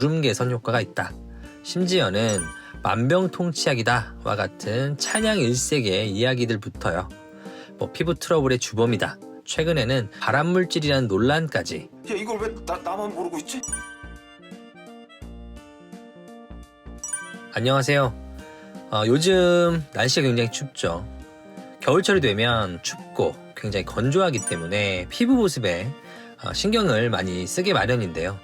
주름 개선 효과가 있다. 심지어는 만병통치약이다와 같은 찬양 일색의 이야기들 붙어요. 피부 트러블의 주범이다. 최근에는 발암물질이라는 논란까지. 야, 이걸 왜 나만 모르고 있지? 안녕하세요. 요즘 날씨가 굉장히 춥죠. 겨울철이 되면 춥고 굉장히 건조하기 때문에 피부 보습에 신경을 많이 쓰게 마련인데요.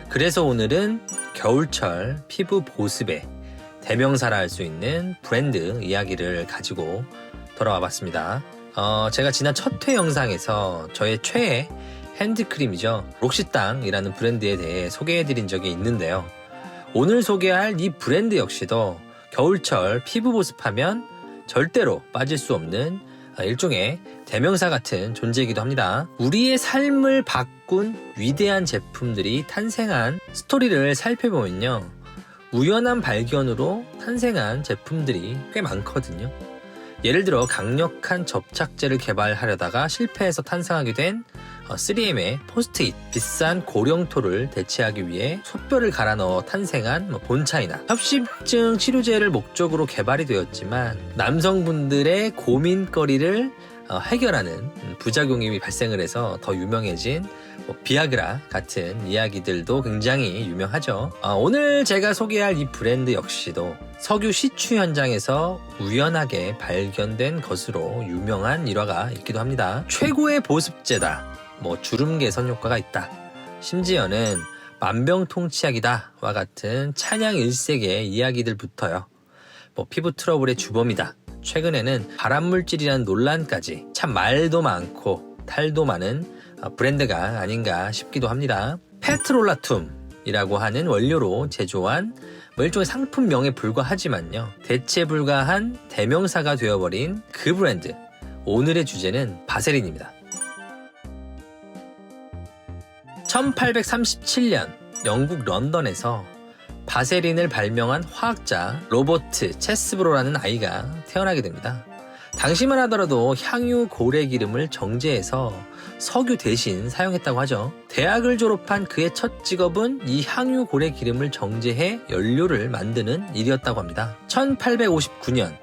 그래서 오늘은 겨울철 피부 보습의 대명사라 할 수 있는 브랜드 이야기를 가지고 돌아와 봤습니다. 제가 지난 첫 회 영상에서 저의 최애 핸드크림이죠. 록시땅이라는 브랜드에 대해 소개해드린 적이 있는데요. 오늘 소개할 이 브랜드 역시도 겨울철 피부 보습하면 절대로 빠질 수 없는 일종의 대명사 같은 존재이기도 합니다. 우리의 삶을 바꾼 위대한 제품들이 탄생한 스토리를 살펴보면요, 우연한 발견으로 탄생한 제품들이 꽤 많거든요. 예를 들어 강력한 접착제를 개발하려다가 실패해서 탄생하게 된 3M의 포스트잇, 비싼 고령토를 대체하기 위해 솥뼈를 갈아 넣어 탄생한 본차이나, 협심증 치료제를 목적으로 개발이 되었지만 남성분들의 고민거리를 해결하는 부작용이 발생을 해서 더 유명해진 비아그라 같은 이야기들도 굉장히 유명하죠. 오늘 제가 소개할 이 브랜드 역시도 석유 시추 현장에서 우연하게 발견된 것으로 유명한 일화가 있기도 합니다. 최고의 보습제다, 주름 개선 효과가 있다, 심지어는 만병통치약이다와 같은 찬양 일색의 이야기들 붙어요. 피부 트러블의 주범이다. 최근에는 발암물질이라는 논란까지. 참 말도 많고 탈도 많은 브랜드가 아닌가 싶기도 합니다. 페트롤라툼이라고 하는 원료로 제조한 일종의 상품명에 불과하지만요, 대체 불가한 대명사가 되어버린 그 브랜드. 오늘의 주제는 바세린입니다. 1837년 영국 런던에서 바세린을 발명한 화학자 로버트 체스브로라는 아이가 태어나게 됩니다. 당시만 하더라도 향유 고래 기름을 정제해서 석유 대신 사용했다고 하죠. 대학을 졸업한 그의 첫 직업은 이 향유 고래 기름을 정제해 연료를 만드는 일이었다고 합니다. 1859년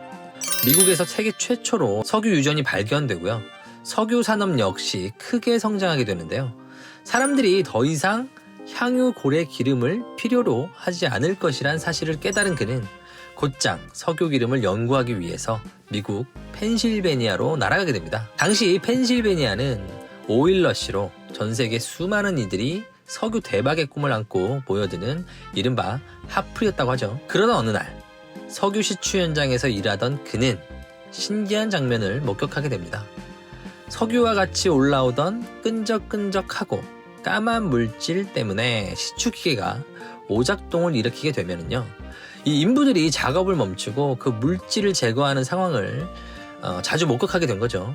미국에서 세계 최초로 석유 유전이 발견되고요, 석유 산업 역시 크게 성장하게 되는데요. 사람들이 더 이상 향유 고래 기름을 필요로 하지 않을 것이란 사실을 깨달은 그는 곧장 석유 기름을 연구하기 위해서 미국 펜실베니아로 날아가게 됩니다. 당시 펜실베니아는 오일러시로 전 세계 수많은 이들이 석유 대박의 꿈을 안고 모여드는 이른바 핫플이었다고 하죠. 그러던 어느 날 석유 시추 현장에서 일하던 그는 신기한 장면을 목격하게 됩니다. 석유와 같이 올라오던 끈적끈적하고 까만 물질 때문에 시추기계가 오작동을 일으키게 되면요, 이 인부들이 작업을 멈추고 그 물질을 제거하는 상황을 자주 목격하게 된 거죠.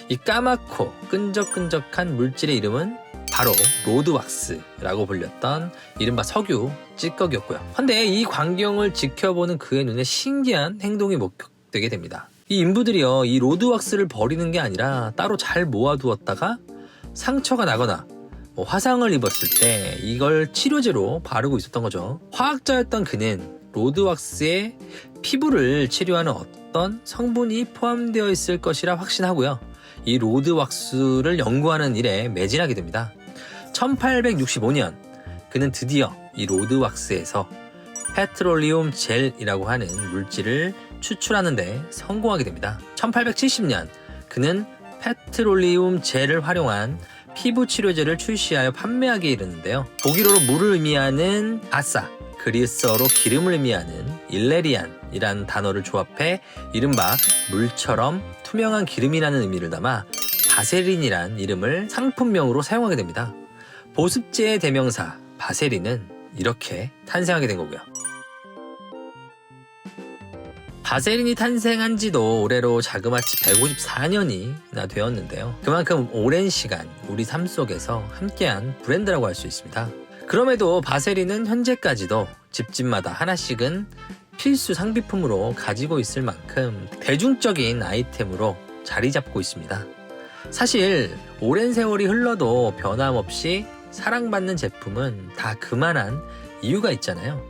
이 까맣고 끈적끈적한 물질의 이름은 바로 로드왁스라고 불렸던 이른바 석유 찌꺼기였고요. 근데 이 광경을 지켜보는 그의 눈에 신기한 행동이 목격되게 됩니다. 이 인부들이요, 이 로드왁스를 버리는 게 아니라 따로 잘 모아두었다가 상처가 나거나 화상을 입었을 때 이걸 치료제로 바르고 있었던 거죠. 화학자였던 그는 로드왁스에 피부를 치료하는 어떤 성분이 포함되어 있을 것이라 확신하고요, 이 로드왁스를 연구하는 일에 매진하게 됩니다. 1865년 그는 드디어 이 로드왁스에서 페트롤리움 젤이라고 하는 물질을 추출하는데 성공하게 됩니다. 1870년 그는 페트롤리움 젤을 활용한 피부 치료제를 출시하여 판매하기에 이르는데요. 독일어로 물을 의미하는 아사, 그리스어로 기름을 의미하는 일레리안이라는 단어를 조합해 이른바 물처럼 투명한 기름이라는 의미를 담아 바세린이란 이름을 상품명으로 사용하게 됩니다. 보습제의 대명사 바세린은 이렇게 탄생하게 된 거고요. 바세린이 탄생한 지도 올해로 자그마치 154년이나 되었는데요. 그만큼 오랜 시간 우리 삶 속에서 함께한 브랜드라고 할 수 있습니다. 그럼에도 바세린은 현재까지도 집집마다 하나씩은 필수 상비품으로 가지고 있을 만큼 대중적인 아이템으로 자리 잡고 있습니다. 사실 오랜 세월이 흘러도 변함없이 사랑받는 제품은 다 그만한 이유가 있잖아요.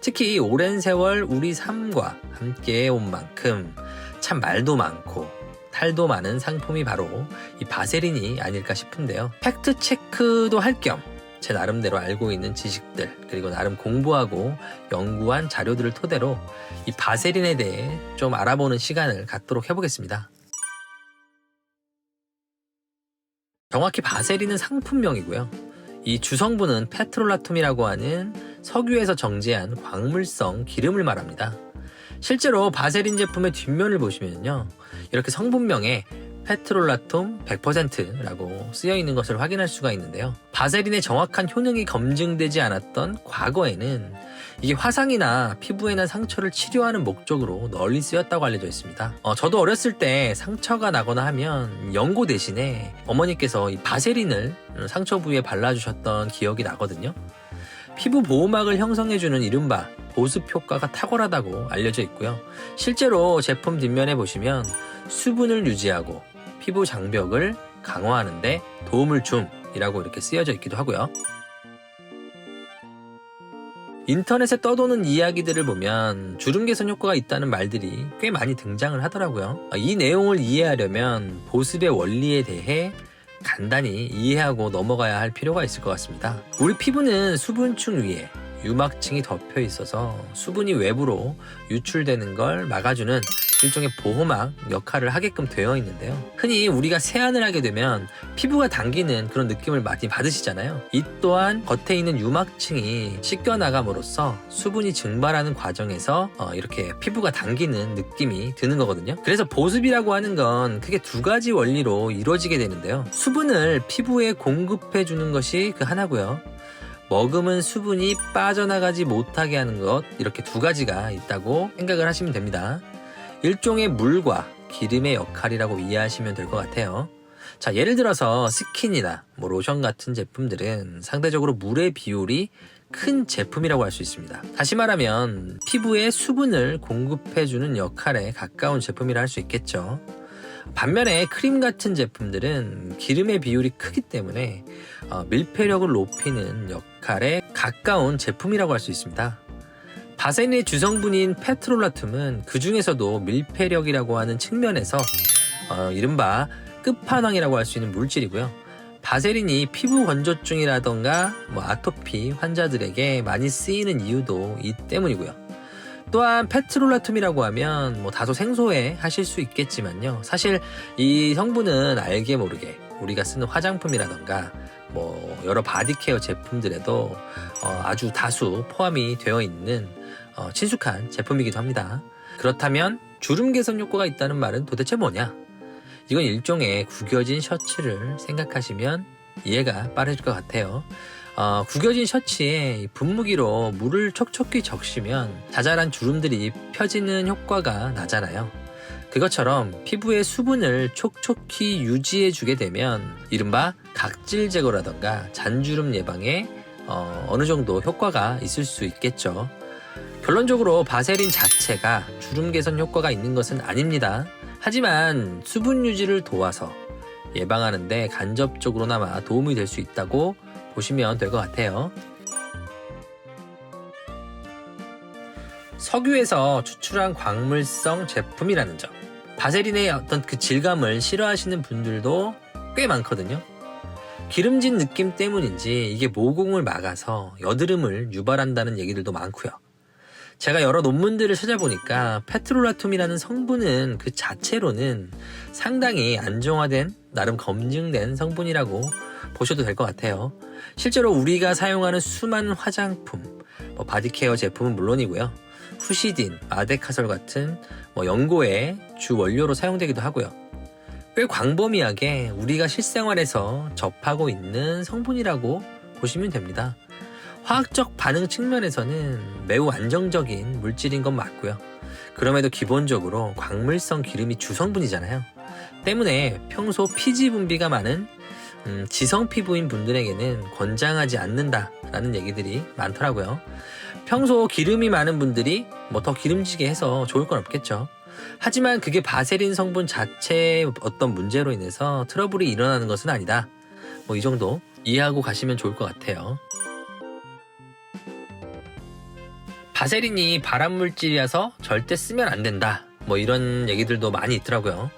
특히 오랜 세월 우리 삶과 함께 온 만큼 참 말도 많고 탈도 많은 상품이 바로 이 바세린이 아닐까 싶은데요. 팩트 체크도 할 겸 제 나름대로 알고 있는 지식들, 그리고 나름 공부하고 연구한 자료들을 토대로 이 바세린에 대해 좀 알아보는 시간을 갖도록 해보겠습니다. 정확히 바세린은 상품명이고요. 이 주성분은 페트롤라툼이라고 하는 석유에서 정제한 광물성 기름을 말합니다. 실제로 바세린 제품의 뒷면을 보시면요, 이렇게 성분명에 페트롤라툼 100%라고 쓰여 있는 것을 확인할 수가 있는데요. 바세린의 정확한 효능이 검증되지 않았던 과거에는 이게 화상이나 피부에 난 상처를 치료하는 목적으로 널리 쓰였다고 알려져 있습니다. 저도 어렸을 때 상처가 나거나 하면 연고 대신에 어머니께서 이 바세린을 상처 부위에 발라주셨던 기억이 나거든요. 피부 보호막을 형성해주는 이른바 보습 효과가 탁월하다고 알려져 있고요. 실제로 제품 뒷면에 보시면 수분을 유지하고 피부 장벽을 강화하는 데 도움을 줌이라고 이렇게 쓰여져 있기도 하고요. 인터넷에 떠도는 이야기들을 보면 주름 개선 효과가 있다는 말들이 꽤 많이 등장을 하더라고요. 이 내용을 이해하려면 보습의 원리에 대해 간단히 이해하고 넘어가야 할 필요가 있을 것 같습니다. 우리 피부는 수분층 위에 유막층이 덮여 있어서 수분이 외부로 유출되는 걸 막아주는 일종의 보호막 역할을 하게끔 되어 있는데요. 흔히 우리가 세안을 하게 되면 피부가 당기는 그런 느낌을 많이 받으시잖아요. 이 또한 겉에 있는 유막층이 씻겨나감으로써 수분이 증발하는 과정에서 이렇게 피부가 당기는 느낌이 드는 거거든요. 그래서 보습이라고 하는 건 크게 두 가지 원리로 이루어지게 되는데요. 수분을 피부에 공급해 주는 것이 그 하나고요. 머금은 수분이 빠져나가지 못하게 하는 것, 이렇게 두 가지가 있다고 생각을 하시면 됩니다. 일종의 물과 기름의 역할이라고 이해하시면 될 것 같아요. 자, 예를 들어서 스킨이나 로션 같은 제품들은 상대적으로 물의 비율이 큰 제품이라고 할 수 있습니다. 다시 말하면 피부에 수분을 공급해주는 역할에 가까운 제품이라 할 수 있겠죠. 반면에 크림 같은 제품들은 기름의 비율이 크기 때문에 밀폐력을 높이는 역할에 가까운 제품이라고 할 수 있습니다. 바세린의 주성분인 페트롤라툼은 그 중에서도 밀폐력이라고 하는 측면에서 이른바 끝판왕이라고 할 수 있는 물질이고요. 바세린이 피부 건조증이라던가 아토피 환자들에게 많이 쓰이는 이유도 이 때문이고요. 또한 페트롤라툼이라고 하면 다소 생소해 하실 수 있겠지만요. 사실 이 성분은 알게 모르게 우리가 쓰는 화장품이라던가 여러 바디케어 제품들에도 아주 다수 포함이 되어 있는 친숙한 제품이기도 합니다. 그렇다면 주름 개선 효과가 있다는 말은 도대체 뭐냐? 이건 일종의 구겨진 셔츠를 생각하시면 이해가 빠르실 것 같아요. 구겨진 셔츠에 분무기로 물을 촉촉히 적시면 자잘한 주름들이 펴지는 효과가 나잖아요. 그것처럼 피부의 수분을 촉촉히 유지해주게 되면 이른바 각질 제거라던가 잔주름 예방에 어느 정도 효과가 있을 수 있겠죠. 결론적으로 바세린 자체가 주름 개선 효과가 있는 것은 아닙니다. 하지만 수분 유지를 도와서 예방하는데 간접적으로나마 도움이 될 수 있다고 보시면 될 것 같아요. 석유에서 추출한 광물성 제품이라는 점, 바세린의 어떤 그 질감을 싫어하시는 분들도 꽤 많거든요. 기름진 느낌 때문인지 이게 모공을 막아서 여드름을 유발한다는 얘기들도 많고요. 제가 여러 논문들을 찾아보니까 페트롤라툼이라는 성분은 그 자체로는 상당히 안정화된, 나름 검증된 성분이라고 보셔도 될 것 같아요. 실제로 우리가 사용하는 수많은 화장품, 바디케어 제품은 물론이고요. 후시딘, 아데카솔 같은 연고의 주 원료로 사용되기도 하고요. 꽤 광범위하게 우리가 실생활에서 접하고 있는 성분이라고 보시면 됩니다. 화학적 반응 측면에서는 매우 안정적인 물질인 건 맞고요. 그럼에도 기본적으로 광물성 기름이 주성분이잖아요. 때문에 평소 피지 분비가 많은 지성 피부인 분들에게는 권장하지 않는다라는 얘기들이 많더라고요. 평소 기름이 많은 분들이 더 기름지게 해서 좋을 건 없겠죠. 하지만 그게 바세린 성분 자체의 어떤 문제로 인해서 트러블이 일어나는 것은 아니다. 이 정도 이해하고 가시면 좋을 것 같아요. 바세린이 발암물질이라서 절대 쓰면 안 된다. 뭐 이런 얘기들도 많이 있더라고요.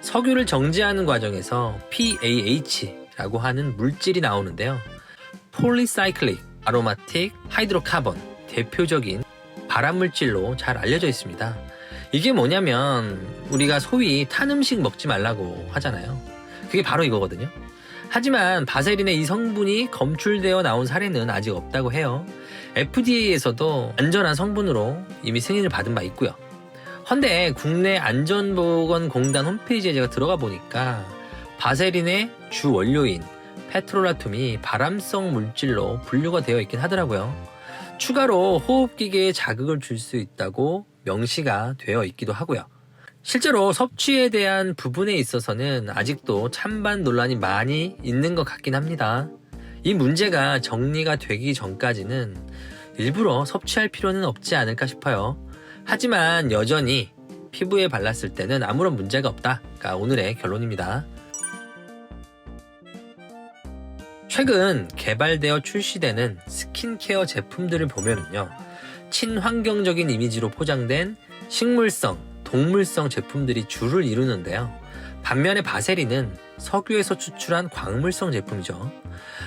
석유를 정제하는 과정에서 PAH라고 하는 물질이 나오는데요. 폴리사이클릭 아로마틱 하이드로카본, 대표적인 발암물질로 잘 알려져 있습니다. 이게 뭐냐면 우리가 소위 탄 음식 먹지 말라고 하잖아요. 그게 바로 이거거든요. 하지만 바세린의 이 성분이 검출되어 나온 사례는 아직 없다고 해요. FDA에서도 안전한 성분으로 이미 승인을 받은 바 있고요. 헌데 국내 안전보건공단 홈페이지에 제가 들어가 보니까 바세린의 주 원료인 페트롤라툼이 발암성 물질로 분류가 되어 있긴 하더라고요. 추가로 호흡기계에 자극을 줄 수 있다고 명시가 되어 있기도 하고요. 실제로 섭취에 대한 부분에 있어서는 아직도 찬반 논란이 많이 있는 것 같긴 합니다. 이 문제가 정리가 되기 전까지는 일부러 섭취할 필요는 없지 않을까 싶어요. 하지만 여전히 피부에 발랐을 때는 아무런 문제가 없다가 오늘의 결론입니다. 최근 개발되어 출시되는 스킨케어 제품들을 보면은요, 친환경적인 이미지로 포장된 식물성, 동물성 제품들이 주를 이루는데요. 반면에 바세린은 석유에서 추출한 광물성 제품이죠.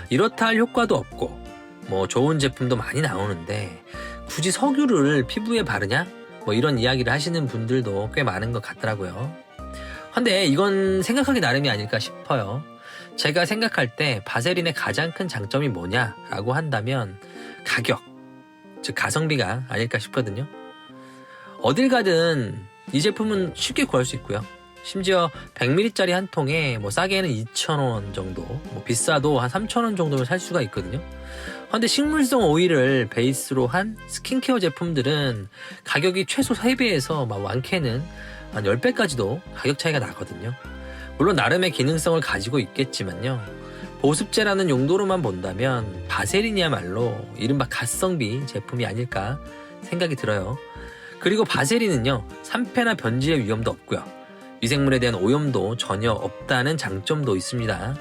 이렇다 할 효과도 없고 뭐 좋은 제품도 많이 나오는데 굳이 석유를 피부에 바르냐? 뭐 이런 이야기를 하시는 분들도 꽤 많은 것 같더라고요. 근데 이건 생각하기 나름이 아닐까 싶어요. 제가 생각할 때 바세린의 가장 큰 장점이 뭐냐라고 한다면 가격, 즉 가성비가 아닐까 싶거든요. 어딜 가든 이 제품은 쉽게 구할 수 있고요. 심지어 100ml짜리 한 통에 뭐 싸게는 2,000원 정도, 뭐 비싸도 한 3,000원 정도면 살 수가 있거든요. 근데 식물성 오일을 베이스로 한 스킨케어 제품들은 가격이 최소 3배에서 막 많게는 한 10배까지도 가격 차이가 나거든요. 물론 나름의 기능성을 가지고 있겠지만요. 보습제라는 용도로만 본다면 바세린이야말로 이른바 가성비 제품이 아닐까 생각이 들어요. 그리고 바세린은요, 산패나 변질의 위험도 없고요. 미생물에 대한 오염도 전혀 없다는 장점도 있습니다.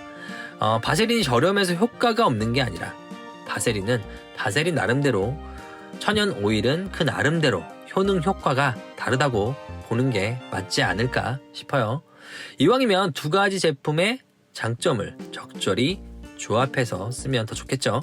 바세린이 저렴해서 효과가 없는 게 아니라 바세린은 바세린 나름대로, 천연 오일은 그 나름대로 효능 효과가 다르다고 보는 게 맞지 않을까 싶어요. 이왕이면 두 가지 제품의 장점을 적절히 조합해서 쓰면 더 좋겠죠.